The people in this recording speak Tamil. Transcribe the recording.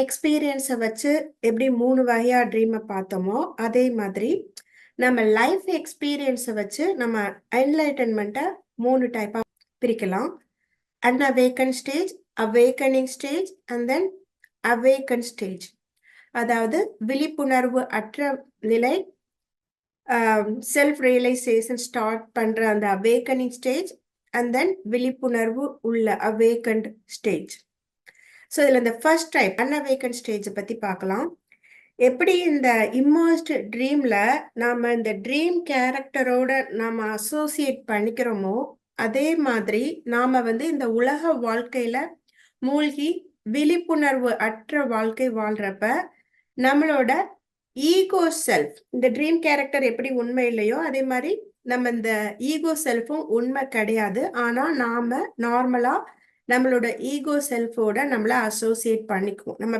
எக்ஸ்பீரியன்ஸை வச்சு எப்படி 3 வகையா ட்ரீமை பார்த்தோமோ அதே மாதிரி நம்ம லைஃப் எக்ஸ்பீரியன்ஸை வச்சு நம்ம என்லைட்டன்மெண்ட்டை 3 டைப்பாக பிரிக்கலாம். Unawaken stage, awakening stage and then awaken stage. அதாவது விழிப்புணர்வு அற்ற நிலை, செல்ஃப் ரியலைசேஷன் ஸ்டார்ட் பண்ற அந்த அவேக்கனிங் ஸ்டேஜ் அண்ட் தென் விழிப்புணர்வு உள்ள அவேக்கன்ட் ஸ்டேஜ். ஸோ இதில் இந்த ஃபர்ஸ்ட் டைப் அன்அவேக்கன் ஸ்டேஜை பற்றி பார்க்கலாம். எப்படி இந்த இம்மர்ஸ்டு ட்ரீமில் நாம் இந்த ட்ரீம் கேரக்டரோட நாம் அசோசியேட் பண்ணிக்கிறோமோ அதே மாதிரி நாம் இந்த உலக வாழ்க்கையில் மூழ்கி விழிப்புணர்வு அற்ற வாழ்க்கை வாழ்கிறப்ப நம்மளோட ஈகோ செல்ஃப், இந்த ட்ரீம் கேரக்டர் எப்படி உண்மை இல்லையோ அதே மாதிரி நம்ம இந்த ஈகோ செல்ஃபும் உண்மை கிடையாது. ஆனால் நாம் நார்மலாக நம்மளோட ஈகோ செல்ஃபோட நம்மளை அசோசியேட் பண்ணிக்குவோம். நம்ம